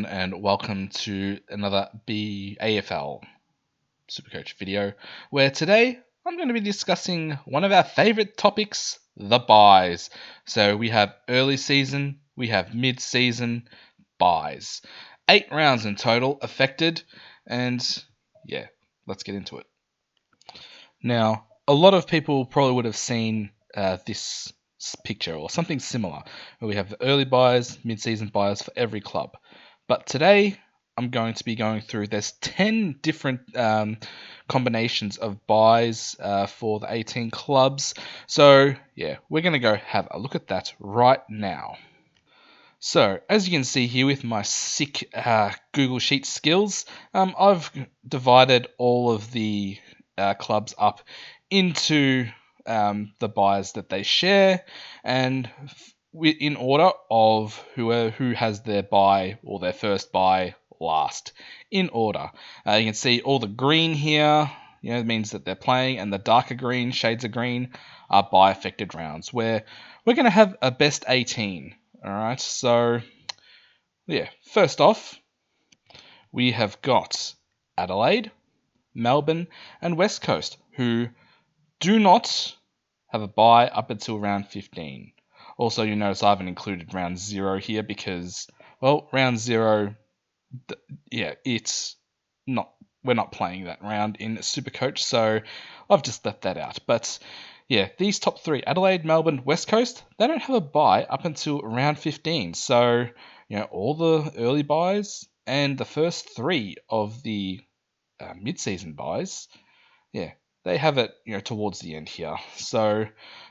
and welcome to another AFL Supercoach video, where today I'm going to be discussing one of our favourite topics, the buys. So we have early season, we have mid-season, buys. 8 rounds in total affected, and yeah, let's get into it. Now, a lot of people probably would have seen this picture or something similar, where we have early buys, mid-season buys for every club. But today, I'm going to be going through, there's 10 different combinations of buys for the 18 clubs. So, yeah, we're going to go have a look at that right now. So, as you can see here with my sick Google Sheet skills, I've divided all of the clubs up into the buys that they share, and in order of who has their buy or their first buy last. In order, you can see all the green here. It means that they're playing, and the darker green shades of green are buy affected rounds, where we're going to have a best 18. All right, so yeah, first off, we have got Adelaide, Melbourne, and West Coast, who do not have a bye up until round 15. Also, you notice I haven't included round 0 here because, well, round 0, it's not, we're not playing that round in Supercoach, so I've just left that out. But yeah, these top 3, Adelaide, Melbourne, West Coast, they don't have a bye up until round 15. So, all the early buys and the first 3 of the mid-season buys, yeah, they have it, towards the end here. So,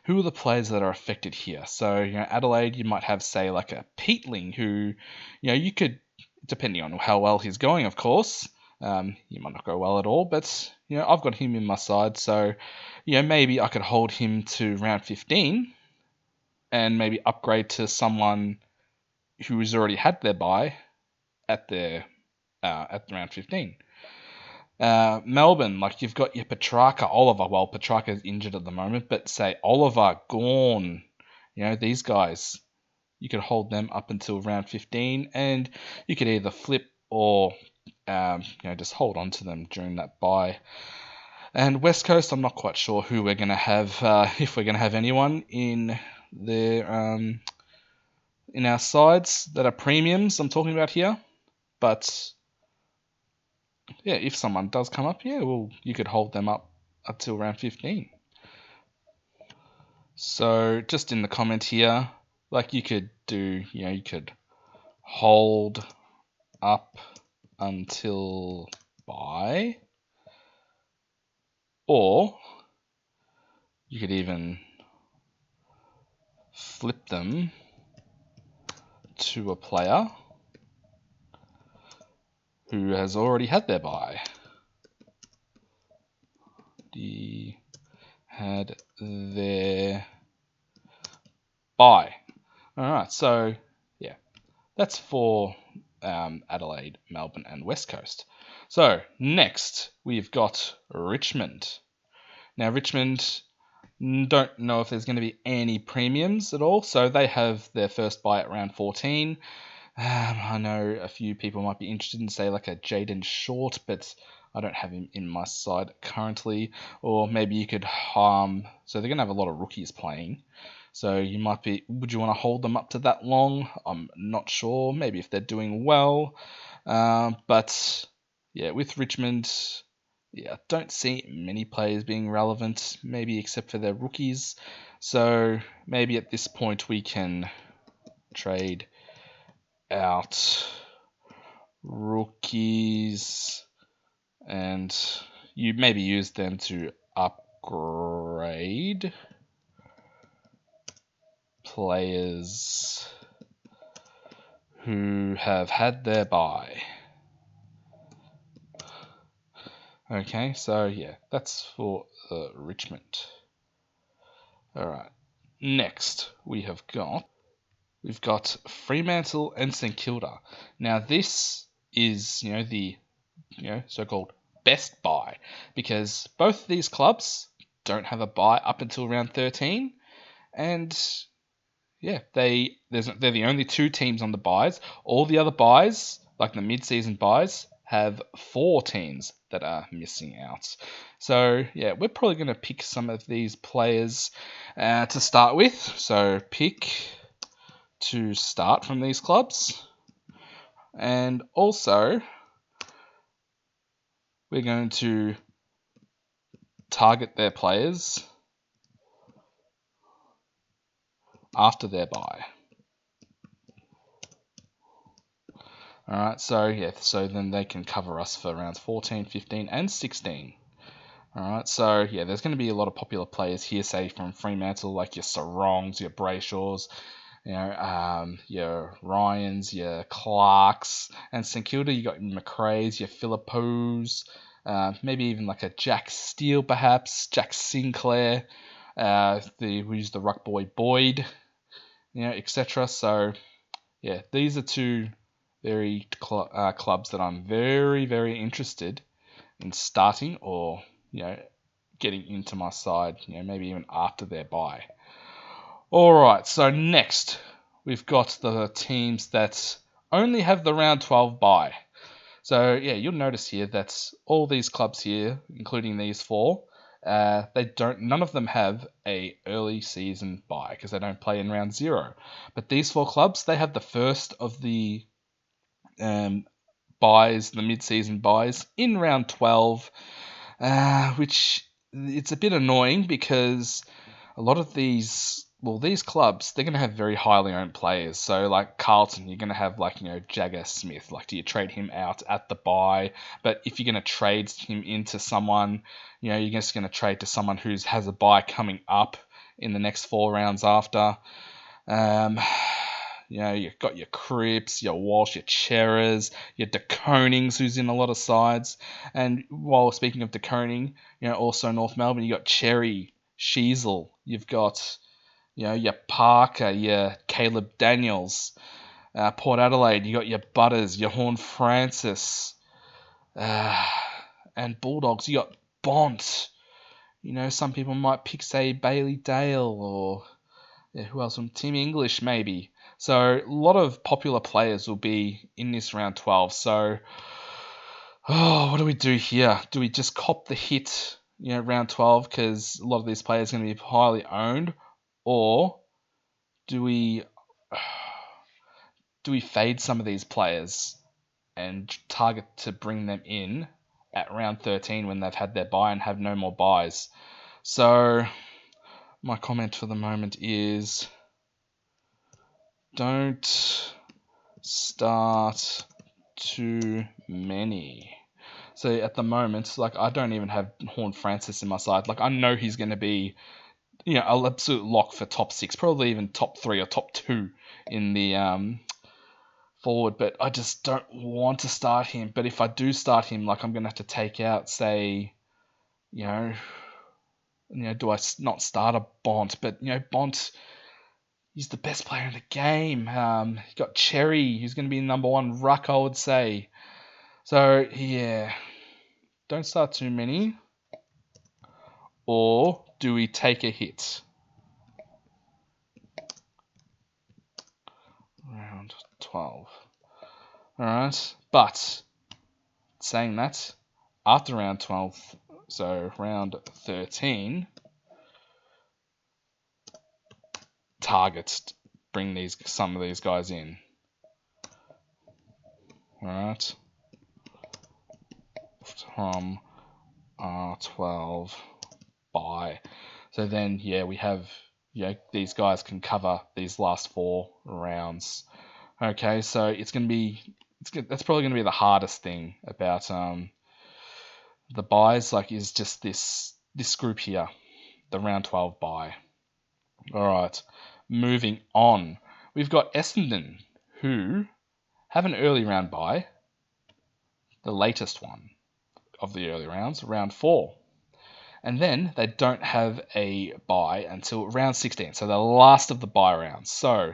who are the players that are affected here? So, Adelaide, you might have, say, like a Peatling, who, you could, depending on how well he's going, of course, he might not go well at all, but, I've got him in my side, so, maybe I could hold him to round 15 and maybe upgrade to someone who has already had their bye at round 15. Melbourne, like you've got your Petrarca, Oliver. Well, Petrarca's injured at the moment, but say Oliver, Gawn, these guys, you could hold them up until round 15, and you could either flip or just hold on to them during that bye. And West Coast, I'm not quite sure who we're going to have, if we're going to have anyone in their in our sides that are premiums. I'm talking about here, but yeah, if someone does come up, you could hold them up until round 15. So just in the comment here, like you could do, you could hold up until bye, or you could even flip them to a player who has already had their bye. Had their bye. Alright, so yeah, that's for Adelaide, Melbourne, and West Coast. So next, we've got Richmond. Now, Richmond, don't know if there's going to be any premiums at all, so they have their first bye at round 14. I know a few people might be interested in, say, like a Jaden Short, but I don't have him in my side currently. Or maybe you could so they're going to have a lot of rookies playing. So you might be, would you want to hold them up to that long? I'm not sure. Maybe if they're doing well. But yeah, with Richmond, I don't see many players being relevant, maybe except for their rookies. So maybe at this point we can trade out rookies and you maybe use them to upgrade players who have had their bye. Okay, so yeah, that's for Richmond. Alright, next we've got Fremantle and St Kilda. Now this is, the so-called best bye, because both these clubs don't have a bye up until round 13, and yeah, they're the only two teams on the buys. All the other buys, like the mid-season buys, have four teams that are missing out. So yeah, we're probably going to pick some of these players to start with. So pick to start from these clubs, and also we're going to target their players after their buy. All right, so yeah, so then they can cover us for rounds 14, 15, and 16. All right, so yeah, there's going to be a lot of popular players here, say from Fremantle, like your Sarongs, your Brayshaws, your Ryans, your Clarks, and St Kilda. You got your McRae's, your Philippos, maybe even like a Jack Steele, perhaps Jack Sinclair. We use the Ruck Boy Boyd, etc. So yeah, these are two very clubs that I'm very, very interested in starting or getting into my side, maybe even after their bye. All right, so next we've got the teams that only have the round 12 bye. So yeah, you'll notice here that all these clubs here, including these four, none of them have a early season bye because they don't play in round 0. But these four clubs, they have the first of the buys, the mid-season buys in round 12, which it's a bit annoying because a lot of these clubs, they're going to have very highly owned players. So like Carlton, you're going to have Jagger Smith. Like, do you trade him out at the buy? But if you're going to trade him into someone, you're just going to trade to someone who has a buy coming up in the next 4 rounds after. You've got your Cripps, your Walsh, your Cheras, your De Konings, who's in a lot of sides. And while speaking of De Koning, also North Melbourne, you got Cherry, Sheasel, you've got your Parker, your Caleb Daniels, Port Adelaide, you got your Butters, your Horn Francis, and Bulldogs, you got Bont. Some people might pick, say, Bailey Dale or who else? Tim English, maybe. So a lot of popular players will be in this round 12. So, what do we do here? Do we just cop the hit, round 12, because a lot of these players are going to be highly owned, or do we fade some of these players and target to bring them in at round 13 when they've had their buy and have no more buys? So my comment for the moment is, don't start too many. So at the moment, I don't even have Horn Francis in my side. I know he's going to be, an absolute lock for top 6, probably even top 3 or top 2 in the forward. But I just don't want to start him. But if I do start him, I'm going to have to take out, say, do I not start a Bont? But Bont, he's the best player in the game. You got Cherry, who's going to be number 1 ruck, I would say. So, yeah, don't start too many. Or do we take a hit? Round 12. Alright, but saying that, after round 12, so round 13, targets bring some of these guys in. Alright, from R12 bye. So then, we have, these guys can cover these last 4 rounds. Okay, so that's probably going to be the hardest thing about the buys, is just this group here, the round 12 buy. All right, moving on. We've got Essendon, who have an early round buy, the latest one of the early rounds, round 4. And then they don't have a buy until round 16, so the last of the buy rounds. So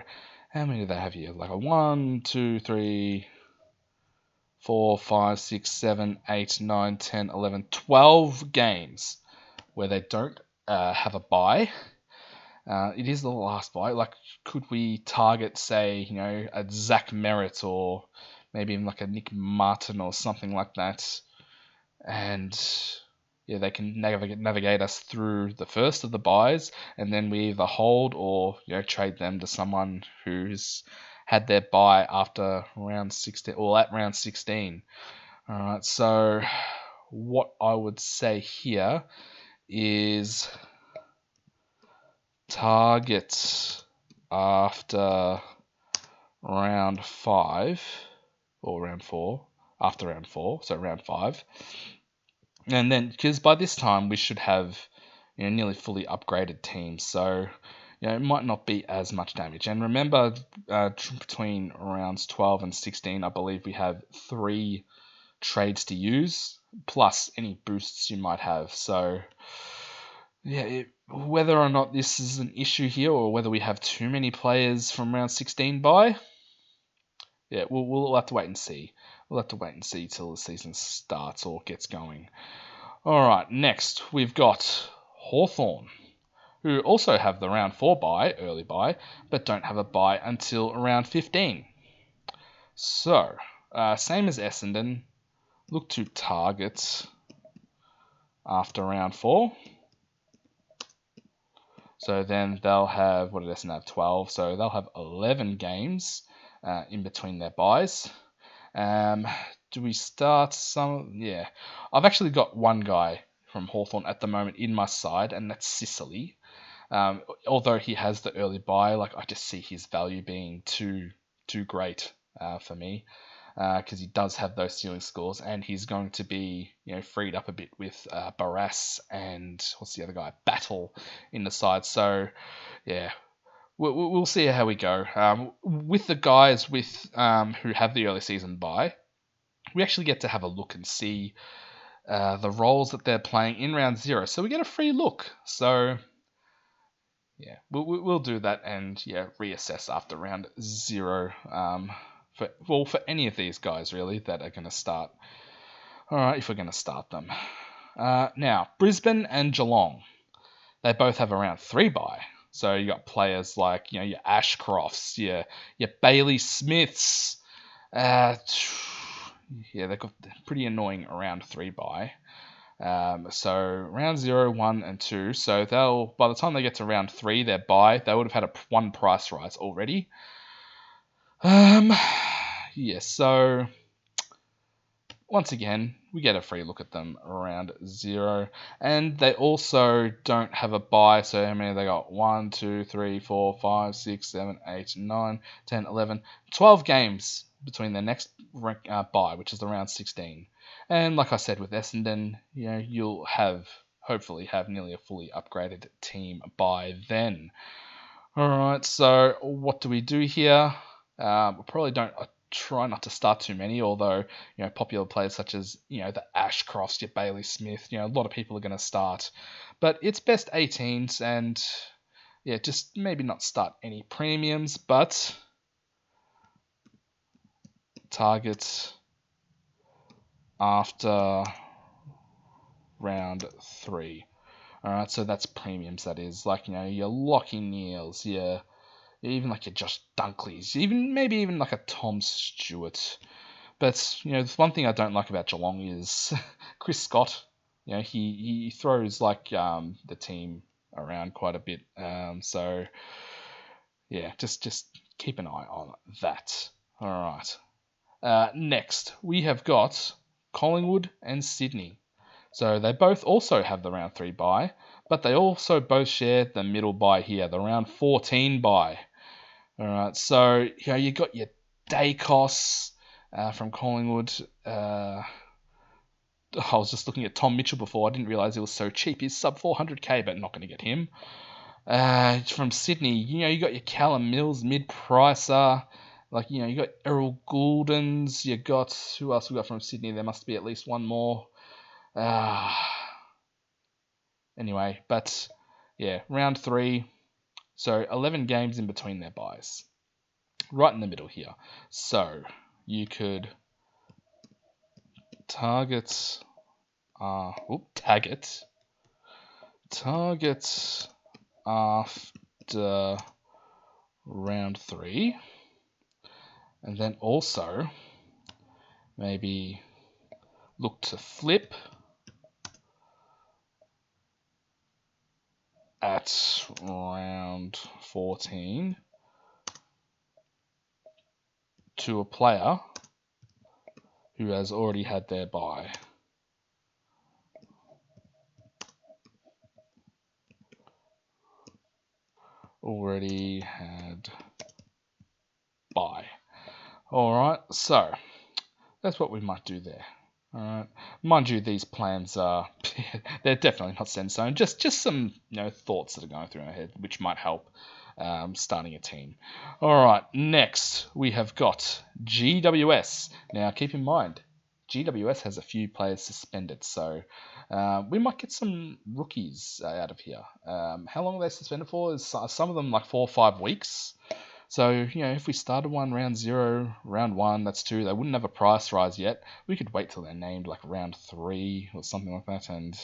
how many do they have here? A 1, 2, 3, 4, 5, 6, 7, 8, 9, 10, 11, 12 games where they don't have a bye. It is the last bye. Like, could we target, say, a Zach Merritt or maybe even like a Nick Martin or something like that, and yeah, they can navigate us through the first of the buys, and then we either hold or trade them to someone who's had their buy after round 16 or at round 16. All right, so what I would say here is target after round 5 or round 4, after round 4, so round 5. And then, because by this time we should have nearly fully upgraded teams, so it might not be as much damage. And remember, between rounds 12 and 16, I believe we have 3 trades to use, plus any boosts you might have. So yeah, whether or not this is an issue here, or whether we have too many players from round 16 by, yeah, we'll have to wait and see. We'll have to wait and see till the season starts or gets going. All right, next we've got Hawthorn, who also have the round 4 bye, early bye, but don't have a bye until round 15. So, same as Essendon, look to target after round 4. So then they'll have, what did Essendon have, 12, so they'll have 11 games in between their buys. Do we start some? Yeah. I've actually got one guy from Hawthorn at the moment in my side, and that's Sicily. Although he has the early buy, like I just see his value being too great for me, because he does have those ceiling scores, and he's going to be freed up a bit with Barras and what's the other guy, Battle in the side. So yeah, we'll see how we go. With the guys who have the early season buy, we actually get to have a look and see the roles that they're playing in round 0. So we get a free look. So yeah, we'll do that and reassess after round 0. For any of these guys really that are going to start. All right, if we're going to start them. Now Brisbane and Geelong, they both have a round 3 bye. So you got players like your Ashcrofts, your Bailey Smiths. Yeah, they've got pretty annoying round 3 bye. So round 0, 1, and 2. So by the time they get to round 3, their bye, they would have had a 1 price rise already. Yeah, so once again, we get a free look at them around 0. And they also don't have a bye, so how many they got? 1, 2, 3, 4, 5, 6, 7, 8, 9, 10, 11, 12 games between their next bye, which is the round 16. And like I said with Essendon, you'll hopefully have nearly a fully upgraded team by then. Alright, so what do we do here? We probably don't try not to start too many, although popular players such as the Ashcrofts, your Bailey Smith, a lot of people are going to start. But it's best 18s, and just maybe not start any premiums, but target after round 3. Alright, so that's premiums, that is. Like, your Lockie Neals, even like your Josh Dunkleys, maybe even like a Tom Stewart. But the one thing I don't like about Geelong is Chris Scott. He throws like the team around quite a bit. So yeah, just keep an eye on that. All right. Next we have got Collingwood and Sydney. So they both also have the round 3 bye, but they also both share the middle bye here, the round 14 bye. All right, so you got your Dacos from Collingwood. I was just looking at Tom Mitchell before. I didn't realise he was so cheap. He's sub 400k, but not going to get him. From Sydney, you got your Callum Mills mid-pricer. Like, you got Errol Gouldens. You got, who else we got from Sydney? There must be at least one more. Anyway, but yeah, round 3. So 11 games in between their buys. Right in the middle here. So you could target after after round 3, and then also maybe look to flip at round 14 to a player who has already had their bye. Already had bye. Alright, so that's what we might do there. Alright. Mind you, these plans are they're definitely not set in stone. Just some thoughts that are going through my head which might help starting a team. Alright, next we have got GWS. Now keep in mind, GWS has a few players suspended, so we might get some rookies out of here. How long are they suspended for? Is some of them like 4 or 5 weeks? So, if we started one round 0, round 1, that's 2, they wouldn't have a price rise yet. We could wait till they're named like round 3 or something like that, and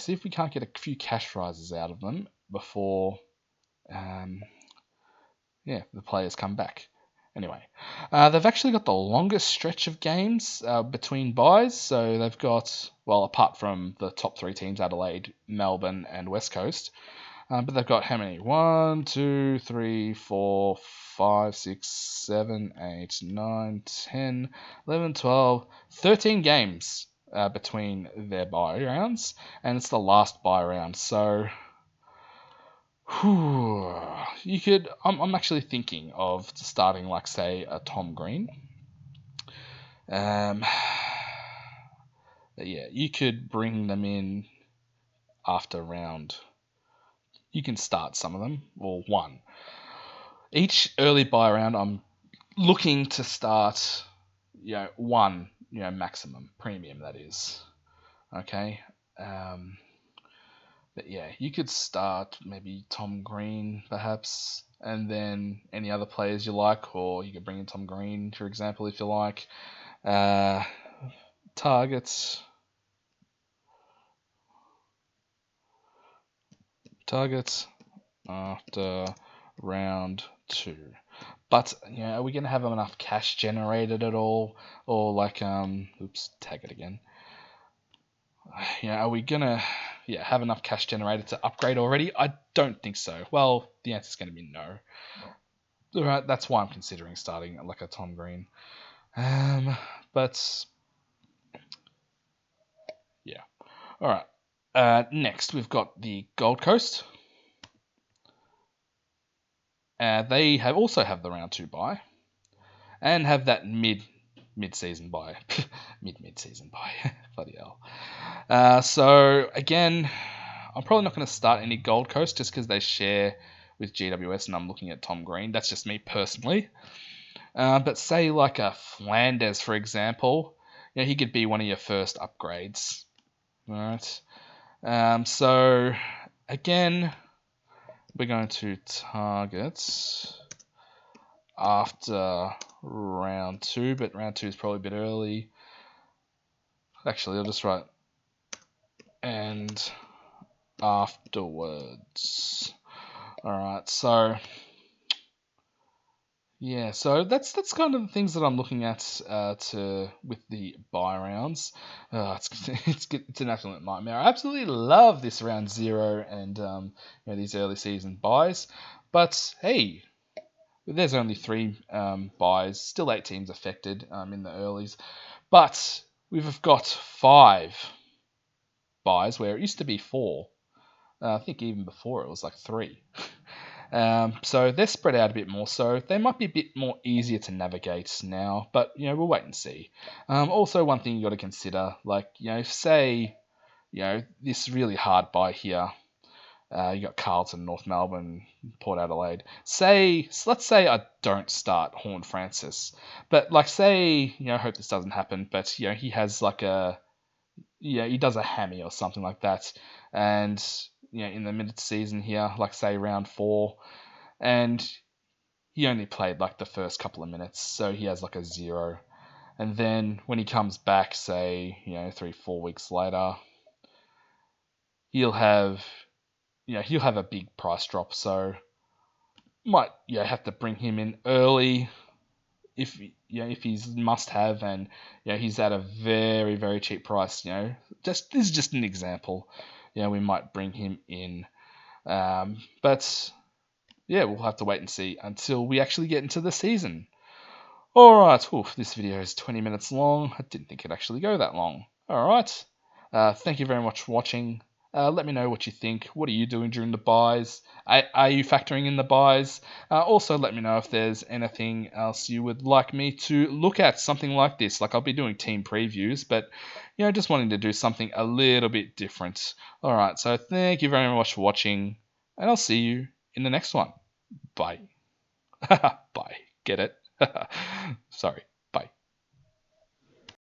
see if we can't get a few cash rises out of them before the players come back. Anyway, they've actually got the longest stretch of games between buys. So they've got, well, apart from the top 3 teams, Adelaide, Melbourne, and West Coast, but they've got how many? 1, 2, 3, 4, 5, 6, 7, 8, 9, 10, 11, 12, 13 games between their bye rounds, and it's the last bye round. So, you could. I'm actually thinking of starting, like, say, a Tom Green. You could bring them in after round. You can start some of them, or one. Each early buy round, I'm looking to start, one, maximum premium, that is. Okay. But you could start maybe Tom Green, perhaps, and then any other players you like, or you could bring in Tom Green, for example, if you like. Targets after round 2. But are we gonna have enough cash generated at all, or like tag it again? Are we gonna have enough cash generated to upgrade already? I don't think so. Well, the answer is gonna be no. All right, that's why I'm considering starting like a Tom Green. But yeah. All right. Next, we've got the Gold Coast. They also have the round 2 bye, and have that mid-season bye, mid-season bye. Bloody hell. So again, I'm probably not going to start any Gold Coast just because they share with GWS, and I'm looking at Tom Green. That's just me personally. But say like a Flanders, for example, he could be one of your first upgrades. All right. So again, we're going to target after round 2, but round 2 is probably a bit early. Actually, I'll just write and afterwards. Alright, so so that's kind of the things that I'm looking at with the buy rounds. It's an absolute nightmare. I absolutely love this round 0 and these early season buys, but hey, there's only 3 buys, still 8 teams affected in the earlies, but we've got 5 buys where it used to be 4. I think even before it was like 3. So they're spread out a bit more, so they might be a bit more easier to navigate now, but we'll wait and see. Also, one thing you got to consider, like say this really hard buy here. You got Carlton, North Melbourne, Port Adelaide. Let's say I don't start Horn Francis, but like say I hope this doesn't happen, but he has like he does a hammy or something like that, and in the mid-season here, like say round 4, and he only played like the first couple of minutes, so he has like a 0. And then when he comes back, say 3-4 weeks later, he'll have he'll have a big price drop, so might have to bring him in early if if he's must have, and he's at a very very cheap price. Just this is just an example. We might bring him in, but we'll have to wait and see until we actually get into the season. Alright, this video is 20 minutes long. I didn't think it'd actually go that long. Alright, thank you very much for watching. Let me know what you think. What are you doing during the buys? Are you factoring in the buys? Also, let me know if there's anything else you would like me to look at, something like this. Like, I'll be doing team previews, but, just wanting to do something a little bit different. Alright, so thank you very much for watching, and I'll see you in the next one. Bye. Bye. Get it? Sorry.